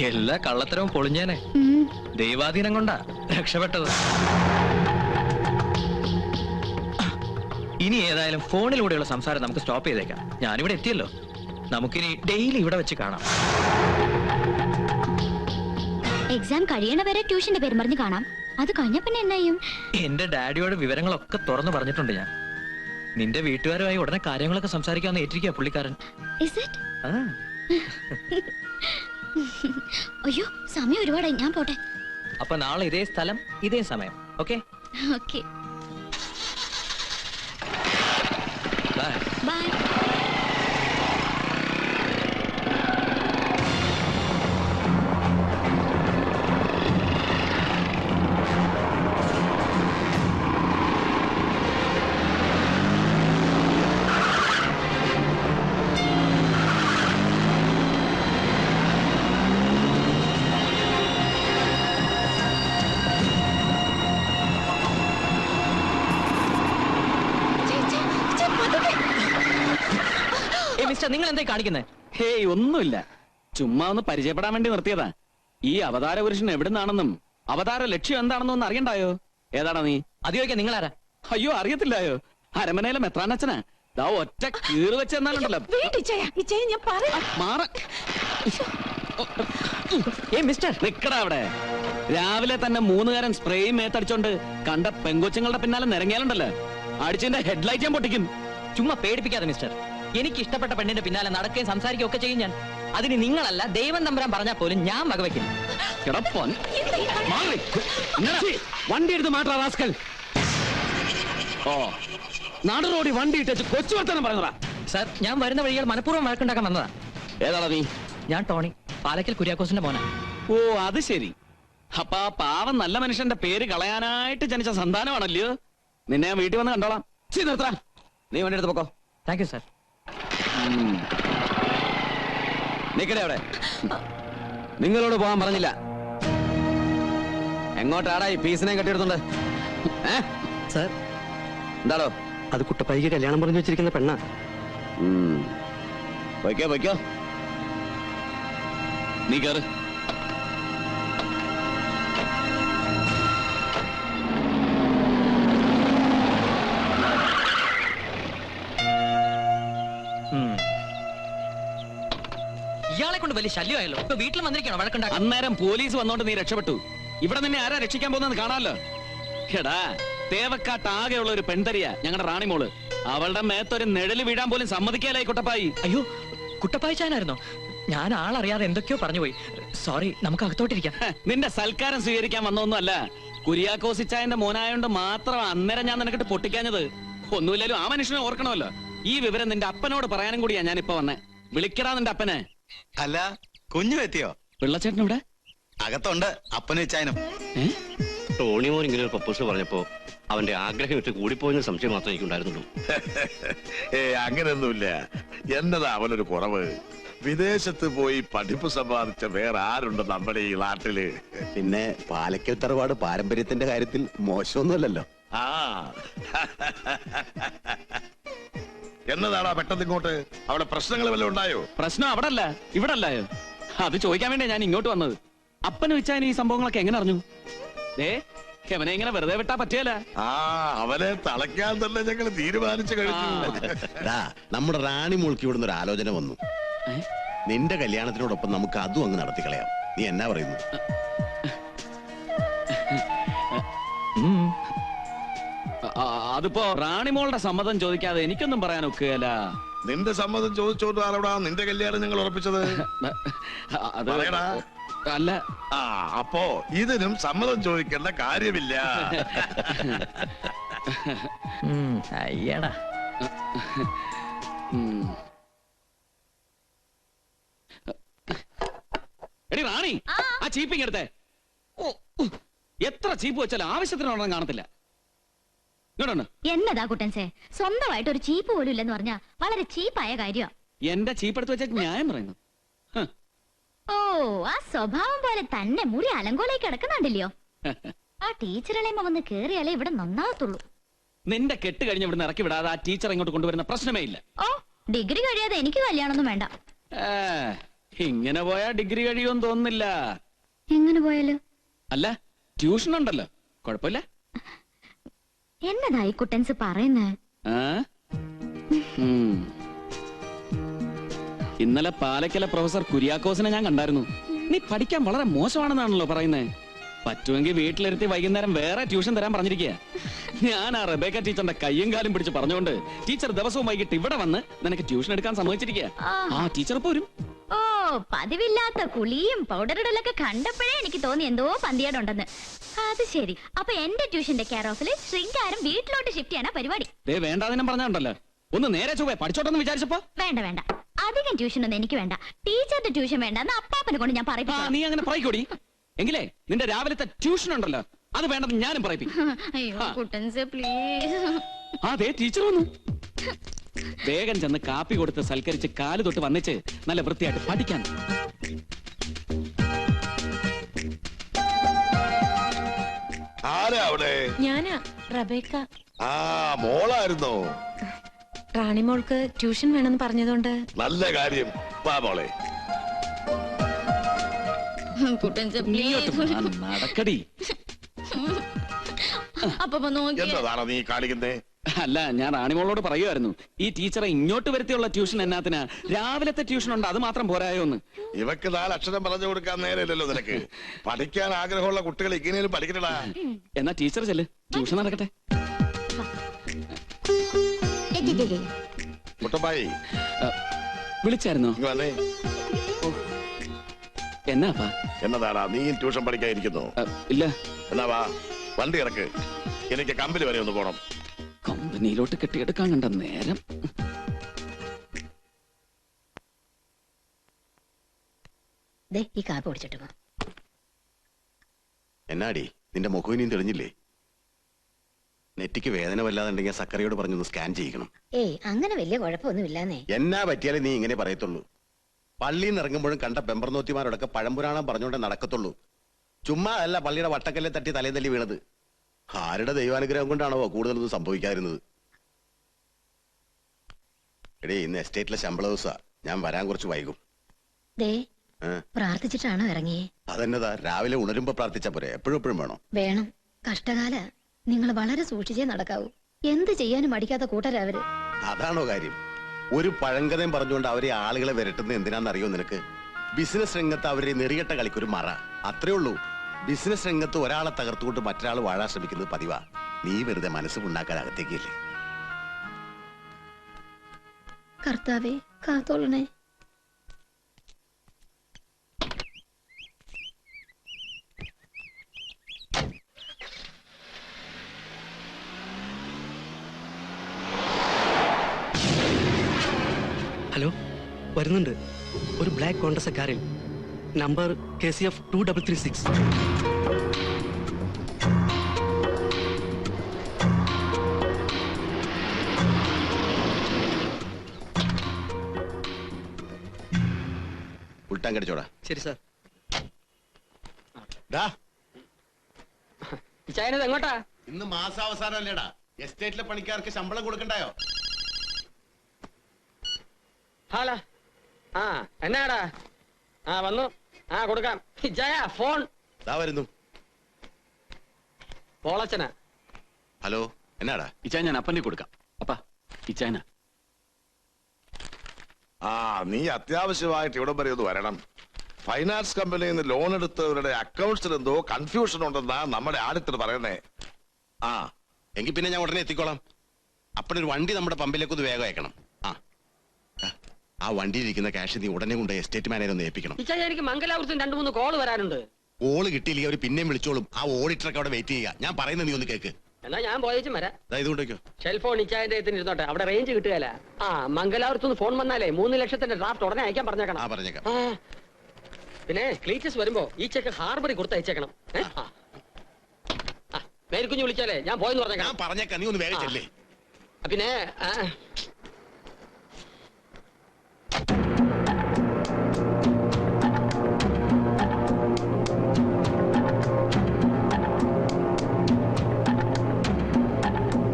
എല്ലാ കള്ളത്തരവും പൊളിഞ്ഞേനെ. ദൈവാധീനം കൊണ്ടാ രക്ഷപ്പെട്ടത്. ഇനി ഏതായാലും ഫോണിലൂടെയുള്ള സംസാരം നമുക്ക് സ്റ്റോപ്പ് ചെയ്തേക്കാം. ഞാനിവിടെ എത്തിയല്ലോ, നമുക്കിനി ഡെയിലി ഇവിടെ വെച്ച് കാണാം. എക്സാം കഴിയണ വരെ ട്യൂഷന്റെ പേര് പറഞ്ഞ് കാണാം. അത് കഴിഞ്ഞ പിന്നെ എന്നായും? എന്റെ ഡാഡിയോട് വിവരങ്ങളൊക്കെ തുറന്നു പറഞ്ഞിട്ടുണ്ട് ഞാൻ. നിന്റെ വീട്ടുകാരുമായി ഉടനെ കാര്യങ്ങളൊക്കെ സംസാരിക്കാന്ന് ഏറ്റിരിക്കുക പുള്ളിക്കാരൻ. അയ്യോ സമയം ഒരുപാടായി, ഞാൻ പോട്ടെ. അപ്പൊ നാളെ ഇതേ സ്ഥലം ഇതേ സമയം. Okay okay, bye. ബൈ. നിങ്ങൾ എന്തായി കാണിക്കുന്നത്? ഹേയ് ഒന്നുമില്ല, ചുമ്മാ ഒന്ന് പരിചയപ്പെടാൻ വേണ്ടി നിർത്തിയതാ. ഈ അവതാര പുരുഷൻ എവിടുന്നാണെന്നും അവതാര ലക്ഷ്യം എന്താണെന്നും ഒന്ന് അറിയണ്ടായോ? ഏതാടാ നീ? അത് ചോദിക്കാൻ നിങ്ങളാരാ? അയ്യോ അറിയത്തില്ലായോ? അരമനയിലെ മെത്രാനച്ഛനാ. ദാ ഒറ്റ കീറ് വെച്ച് എന്നാലുണ്ടല്ലോ. നിക്കടാ അവിടെ. രാവിലെ തന്നെ 3 കാരൻ സ്പ്രേയും മേത്തടിച്ചോണ്ട് കണ്ട പെങ്കൊച്ചുങ്ങളുടെ പിന്നാലെ നിരങ്ങിയാലുണ്ടല്ലോ, അടിച്ചതിന്റെ ഹെഡ്ലൈറ്റ് ഞാൻ പൊട്ടിക്കും. ചുമ്മാ പേടിപ്പിക്കാതെ മിസ്റ്റർ. എനിക്ക് ഇഷ്ടപ്പെട്ട പെണ്ണിന്റെ പിന്നാലെ നടക്കുകയും സംസാരിക്കുകയും ഒക്കെ ചെയ്യും ഞാൻ. അതിന് നിങ്ങളല്ല ദൈവം തമ്പുരാൻ പറഞ്ഞാൽ പോലും ഞാൻ വകവയ്ക്കില്ല. വണ്ടി എടുത്ത് മാറ്റാ റാസ്കൽ. ഓ നാട് റോഡി വണ്ടി ഇട്ടു കൊച്ചു വർത്തനം പറയുന്നതാ. സാർ, ഞാൻ വരുന്ന വഴികൾ മനഃപൂർവ്വം വഴക്കുണ്ടാക്കാൻ വന്നതാ. ഏതാടാ നീ? ഞാൻ ടോണി, പാലക്കൽ കുര്യാക്കോസിന്റെ മോനാ. ഓ അത് ശരി. അപ്പൊ ആ പാവം നല്ല മനുഷ്യന്റെ പേര് കളയാനായിട്ട് ജനിച്ച സന്താനമാണല്ലോ. നിന്നെ ഞാൻ വീട്ടിൽ വന്ന് കണ്ടോളാം. നിർത്താ, നീ വണ്ടി എടുത്ത് പൊക്കോ. Thank you sir. നിക്കടേ അവിടെ. നിങ്ങളോട് പോകാൻ പറഞ്ഞില്ല. എങ്ങോട്ടാടാ ഈ പീസിനെ കെട്ടിയെടുത്തോണ്ട്? സാർ, എന്താടോ? അത് കുട്ടപ്പായിക്ക് കല്യാണം പറഞ്ഞു വെച്ചിരിക്കുന്ന പെണ്ണാ. പൊയ്ക്കോ പൊയ്ക്കോ, നീ കേറ്. ഇയാളെ കൊണ്ട് വലിയ ശല്യമായല്ലോ. ഇപ്പൊ വീട്ടിൽ വന്നിരിക്കണോ വഴക്കുണ്ടാക്കാൻ? അന്നേരം പോലീസ് വന്നോണ്ട് നീ രക്ഷപ്പെട്ടു. ഇവിടെ നിന്നെ ആരാ രക്ഷിക്കാൻ പോകുന്നത് കാണാമല്ലോ. എടാ, തേവക്കാട്ട് ആകെയുള്ള ഒരു പെൺതരിയ ഞങ്ങളുടെ റാണിമോള്. അവളുടെ മേത്തൊരു നിഴല് വീഴാൻ പോലും സമ്മതിക്കാലായി കുട്ടപ്പായി. അയ്യോ, കുട്ടപ്പായി ചാനായിരുന്നോ? ഞാൻ ആളറിയാതെ എന്തൊക്കെയോ പറഞ്ഞു പോയി. സോറി, നമുക്ക് അകത്തോട്ടിരിക്കാം. നിന്റെ സൽക്കാരം സ്വീകരിക്കാൻ വന്നൊന്നും അല്ല. കുര്യാക്കോസിച്ചായന്റെ മോനായോണ്ട് മാത്രം അന്നേരം ഞാൻ നിനക്കിട്ട് പൊട്ടിക്കാഞ്ഞത്. ഒന്നുമില്ലാലും ആ മനുഷ്യനെ ഓർക്കണമല്ലോ. ഈ വിവരം നിന്റെ അപ്പനോട് പറയാനും കൂടിയാ ഞാനിപ്പോ വന്നേ. വിളിക്കടാ നിന്റെ അപ്പനെ. അല്ല, കുഞ്ഞു എത്തിയോ? പിള്ളച്ചേട്ടൻ ഇവിടെ അകത്തുണ്ട്. അപ്പനും ഇച്ചായനും. ടോണി മോൻ ഇങ്ങനെ ഒരു പ്രപ്പോസൽ പറഞ്ഞപ്പോ അവന്റെ ആഗ്രഹം ഇട്ട് കൂടിപ്പോയെന്ന സംശയം മാത്രമേ എനിക്കുണ്ടായിരുന്നുള്ളൂ. അങ്ങനെയൊന്നുമില്ല. എന്നതാ അവനൊരു കുറവ്? വിദേശത്ത് പോയി പഠിപ്പ് സമ്പാദിച്ച വേറെ ആരുണ്ട് നമ്മുടെ ഈ നാട്ടില്? പിന്നെ പാലക്കൽ തറവാട് പാരമ്പര്യത്തിന്റെ കാര്യത്തിൽ മോശമൊന്നുമല്ലല്ലോ. ആ എന്നതാടാ പെട്ടെന്ന് ഇങ്ങോട്ട്? അവിടെ പ്രശ്നങ്ങൾ വല്ലതും ഉണ്ടായോ? പ്രശ്നം അവിടെ അല്ല, ഇവിടെ അല്ലായോ? അത് ചോദിക്കാൻ വേണ്ടിയാ ഞാൻ ഇങ്ങോട്ട് വന്നത്. അപ്പന് വെച്ചാൽ ഈ സംഭവങ്ങളൊക്കെ എങ്ങനെ അറിഞ്ഞു? അവനെ ഇങ്ങനെ വെറുതെ വിട്ടാ പറ്റിയല്ല. ആ അവനെ തളയ്ക്കാൻ തന്നെ ഞങ്ങൾ തീരുമാനിച്ചു കഴിഞ്ഞു. നമ്മുടെ റാണി മോൾക്ക് ഇവിടുന്ന് ഒരു ആലോചന വന്നു. നിന്റെ കല്യാണത്തിനോടൊപ്പം നമുക്ക് അതും അങ്ങ് നടത്തി കളയാം. നീ എന്നാ പറയുന്നു? അതിപ്പോ റാണിമോളുടെ സമ്മതം ചോദിക്കാതെ എനിക്കൊന്നും പറയാൻ ഒക്കുകയല്ല. നിന്റെ സമ്മതം ചോദിച്ചോണ്ട് ആളോടാ നിന്റെ കല്യാണം ഞങ്ങൾ ഉറപ്പിച്ചത്? അല്ല. ആ അപ്പോ ഇതിനും സമ്മതം ചോദിക്കേണ്ട കാര്യമില്ല. അയ്യടാ. എടി റാണി, ആ ചീപ്പിങ് എടുത്തേ. എത്ര ചീപ്പ് വെച്ചാലും ആവശ്യത്തിനൊന്നും കാണത്തില്ല. എന്നതാ കുട്ടൻസേ, സ്വന്തമായിട്ട് ഒരു ചീപ്പ് പോലും ഇല്ലെന്ന് പറഞ്ഞാ വളരെ ചീപ്പായ കാര്യ. എന്റെ ചീപ്പ് എടുത്ത് വെച്ചാൽ ന്യായം പറയുന്നു. ഓ, ആ സ്വഭാവം പോലെ തന്നെ മുറി അലങ്കോലായി കിടക്കുന്നുണ്ടല്ലോ. ആ ടീച്ചറെളേമ്മ വന്ന് കേറിയാലേ ഇവിടെ നന്നാവത്തുള്ളൂ. നിന്റെ കെട്ട് കഴിഞ്ഞ് ഇവിടുന്ന് ഇറക്കി വിടാതെ ആ ടീച്ചർ ഇങ്ങോട്ട് കൊണ്ടുവരുന്ന പ്രശ്നമേ ഇല്ല. ഓ, ഡിഗ്രി കഴിയാതെ എനിക്ക് കല്യാണമൊന്നും വേണ്ട. ഇങ്ങനെ പോയാ ഡിഗ്രി കഴിയുമെന്ന് തോന്നുന്നില്ല. എങ്ങനെ പോയാലോ? അല്ല, ട്യൂഷൻ ഉണ്ടല്ലോ, കുഴപ്പമില്ല. എന്നതായി കുട്ടൻസ് പറയുന്നേ? ആ? ഉം. ഇന്നലെ പാലക്കല പ്രൊഫസർ കുര്യാക്കോസിനെ ഞാൻ കണ്ടായിരുന്നു. നീ പഠിക്കാൻ വളരെ മോശമാണെന്നാണല്ലോ പറയുന്നേ. പറ്റുമെങ്കിൽ വീട്ടിലിരുത്തി വൈകുന്നേരം വേറെ ട്യൂഷൻ തരാൻ പറഞ്ഞിരിക്കുക. ഞാൻ ആ റബേക്ക ടീച്ചറിന്റെ കയ്യും കാലും പിടിച്ച് പറഞ്ഞുകൊണ്ട് ടീച്ചർ ദിവസവും വൈകിട്ട് ഇവിടെ വന്ന് നിനക്ക് ട്യൂഷൻ എടുക്കാൻ സമ്മതിച്ചിരിക്കുക. ആ ടീച്ചർ പോരും. ഓ, പതിവില്ലാത്ത കുളിയും പൗഡറിടലൊക്കെ കണ്ടപ്പോഴേ എനിക്ക് തോന്നി എന്തോ പന്തിയാടുണ്ടെന്ന്. അത് ശരി. അപ്പൊ എന്റെ ട്യൂഷന്റെ കെയർ ഓഫില് ശൃംഗാരം വീട്ടിലോട്ട് ഷിഫ്റ്റ് ചെയ്യാനാ പരിപാടി. വേണ്ടാതിനും പറഞ്ഞുണ്ടല്ലോ. ഒന്ന് നേരെ ചൊവ്വേ പഠിച്ചോട്ടെന്ന് വിചാരിച്ചപ്പോ. വേണ്ട വേണ്ട, അധികം ട്യൂഷൻ ഒന്നും എനിക്ക് വേണ്ട. ടീച്ചറിന്റെ ട്യൂഷൻ വേണ്ട എന്ന് അപ്പാപ്പനെ കൊണ്ട് ഞാൻ പറയിപ്പിക്കാം. നീ അങ്ങനെ പറയിക്കോടി. എങ്കിലേ നിന്റെ രാവിലത്തെ ട്യൂഷൻ ഉണ്ടല്ലോ, അത് വേണ്ടെന്ന് ഞാനും പറയിപ്പിക്കും. അയ്യോ കുട്ടൻസ് പ്ലീസ്. അതെ, ടീച്ചർ വന്നു. വേഗം ചെന്ന് കാപ്പി കൊടുത്ത് സൽക്കരിച്ച് കാല് തൊട്ട് വന്നിച്ച് നല്ല വൃത്തിയായിട്ട് പഠിക്കാൻ. ആരാ അവിടെ? ഞാനാ റബേക്ക. ആ, മോളായിരുന്നോ? റാണിമോൾക്ക് ട്യൂഷൻ വേണമെന്ന് പറഞ്ഞതുകൊണ്ട്. നല്ല കാര്യം. വാ മോളെ. കുട്ടൻസ് ഇങ്ങോട്ട് പ്ലീസ്. വാ, നടക്കടി. അപ്പൊ നോക്കിയേ. എന്നതാണോ നീ കാണിക്കുന്നേ? അല്ല, ഞാൻ റാണിമോളോട് പറയുമായിരുന്നു, ഈ ടീച്ചറെ ഇങ്ങോട്ട് വരുത്തിയുള്ള ട്യൂഷൻ എന്നാത്തിനാ? രാവിലത്തെ ട്യൂഷൻ ഉണ്ട്, അത് മാത്രം പോരായോ എന്ന്. ഇവക്ക് 4 അക്ഷരം പറഞ്ഞു കൊടുക്കാൻ നേരമില്ലല്ലോ നിനക്ക്. പഠിക്കാൻ ആഗ്രഹമുള്ള കുട്ടികൾ ഇങ്ങനെയും പഠിക്കണടാ. എന്നാ ടീച്ചർ ചെല്ല്, ട്യൂഷൻ നടക്കട്ടെ. മുട്ടപ്പായി വിളിച്ചായിരുന്നോ? ഇങ്ങ് വന്നേ. എന്നാപ്പാ? എന്നതാടാ നീ ട്യൂഷൻ പഠിക്കാതിരിക്കുന്നു? ഇല്ല. എന്നാ വാ, വണ്ടി ഇറക്ക്. എനിക്ക് കമ്പനി വരെ ഒന്ന് പോണം. കമ്പനിയിലോട്ട് കെട്ടിയെടുക്കാൻ കണ്ട നേരം. ഈ കാപ്പി കുടിച്ചിട്ട് പോ. എന്നാടി നിന്റെ മുഖം ഇനിയും തെളിഞ്ഞില്ലേ? നെറ്റിക്ക് വേദന വല്ലാതുണ്ടെങ്കിൽ സക്കറിയോട് പറഞ്ഞൊന്ന് സ്കാൻ ചെയ്യിക്കണം. ഏയ്, അങ്ങനെ വലിയ കുഴപ്പമൊന്നുമില്ലാന്നേ. എന്നാ പറ്റിയാലേ നീ ഇങ്ങനെ പറയത്തുള്ളൂ. പള്ളിയിൽ നിന്ന് ഇറങ്ങുമ്പോഴും കണ്ട പെമ്പർനോത്തിമാരോടൊക്കെ പഴംപുരാണം പറഞ്ഞുകൊണ്ടേ നടക്കത്തുള്ളൂ. ചുമ്മാ അല്ല പള്ളിയുടെ വട്ടക്കല്ലെ തട്ടി തലേ തല്ലി വീണത്. ആരുടെ ദൈവാനുഗ്രഹം കൊണ്ടാണോ കൂടുതലൊന്നും സംഭവിക്കാതിരുന്നത്? എടേ, ഇന്ന് എസ്റ്റേറ്റിലെ ശമ്പള ദിവസാ. ഞാൻ വരാൻ കുറച്ച് വൈകും. പ്രാർത്ഥിച്ചിട്ടാണോ ഇറങ്ങിയേ? അതെന്നതാ, രാവിലെ ഉണരുമ്പോ പ്രാർത്ഥിച്ചാ പോരെ? എപ്പോഴും വേണോ? വേണം. കഷ്ടകാല. നിങ്ങൾ വളരെ സൂക്ഷിച്ചേ നടക്കാവൂ. എന്ത് ചെയ്യാനും മടിക്കാത്ത കൂട്ടരവര്. അതാണോ കാര്യം? ഒരു പഴങ്കഥയും പറഞ്ഞുകൊണ്ട് അവരെ ആളുകളെ വിരട്ടുന്നത് എന്തിനാണെന്നറിയോ നിനക്ക്? ബിസിനസ് രംഗത്ത് അവരെ നെറികെട്ട കളിക്കൊരു മറ, അത്രേ ഉള്ളൂ. ബിസിനസ് രംഗത്ത് ഒരാളെ തകർത്തുകൊണ്ട് മറ്റൊരാൾ വാഴാൻ ശ്രമിക്കുന്നത് പതിവാ. നീ വെറുതെ മനസ്സ് ഉണ്ടാക്കാൻ അകത്തേക്കില്ലേ? കർത്താവേ കാത്തോളണേ. ഹലോ, വരുന്നുണ്ട്. ഒരു ബ്ലാക്ക് കോൺഗ്രസ് കാറിൽ, നമ്പർ KCF 2336. ഉൾട്ടാൻ കടിച്ചോടാ. ശരി സാർ. എങ്ങോട്ടാ? ഇന്ന് മാസാവസാനം അല്ലേടാ, എസ്റ്റേറ്റിലെ പണിക്കാർക്ക് ശമ്പളം കൊടുക്കണ്ടായോ? ഹലോ. ആ, എന്നാടാ? ആ, വന്നു. ആ, കൊടുക്കാം. ജയ, ഫോൺ. വരുന്നു. പോളച്ചന. ഹലോ, എന്നാടാ? ഇച്ചാ, ഞാൻ അപ്പനെ കൊടുക്കാം. അപ്പാ, ഇച്ചാന. ആ, നീ അത്യാവശ്യമായിട്ട് ഇവിടം വരെ ഒന്ന് വരണം. ഫൈനാൻസ് കമ്പനിയിൽ നിന്ന് ലോൺ എടുത്തവരുടെ അക്കൗണ്ട്സിൽ എന്തോ കൺഫ്യൂഷൻ ഉണ്ടെന്നാ നമ്മുടെ ആഡിറ്റർ പറയുന്നേ. ആ, എങ്കിൽ പിന്നെ ഞാൻ ഉടനെ എത്തിക്കോളാം. അപ്പനൊരു വണ്ടി നമ്മുടെ പമ്പിലേക്ക് ഒന്ന് വേഗം അയക്കണം. ആ വണ്ടിയിലിരിക്കുന്ന ക്യാഷ് നീ ഉടനെ കൊണ്ട് എസ്റ്റേറ്റ് മാനേജർ ഒന്ന് ഏൽപ്പിക്കണം. എനിക്ക് മംഗലാപുരത്തിന് 2-3 കോള് വരാനുണ്ട്. കോള് കിട്ടിയില്ലെങ്കിൽ അവർ പിന്നെയും വിളിച്ചോളും. ആ ഓഡിറ്ററൊക്കെ അവിടെ വെയിറ്റ് ചെയ്യുക. ഞാൻ പറയുന്നത് നീ ഒന്ന് കേക്ക്. എന്നാ ഞാൻ പോയേച്ചും വരാം. ഇതുകൊണ്ടേക്കോ. ഷെൽഫോൺ ഇച്ചായന്റെ ഇരുന്നോട്ടെ, അവിടെ റേഞ്ച് കിട്ടുകയല്ല. ആ, മംഗലാപുരത്തുനിന്ന് ഫോൺ വന്നാലേ 3 ലക്ഷത്തിന്റെ ഡ്രാഫ്റ്റ് ഉടനെ അയക്കാൻ പറഞ്ഞേക്കണം. പറഞ്ഞേക്കാം. പിന്നെ ക്ലീറ്റസ് വരുമ്പോ ഈ ചെക്ക് ഹാർബറിൽ കൊടുത്ത് അയച്ചേക്കണം. മേൽക്കുഞ്ഞ് വിളിച്ചാലേ ഞാൻ പോയെന്ന് പറഞ്ഞേക്കാം. ഞാൻ പറഞ്ഞേക്കാം, നീ ഒന്ന് വേഗം ചെല്ലേ. പിന്നെ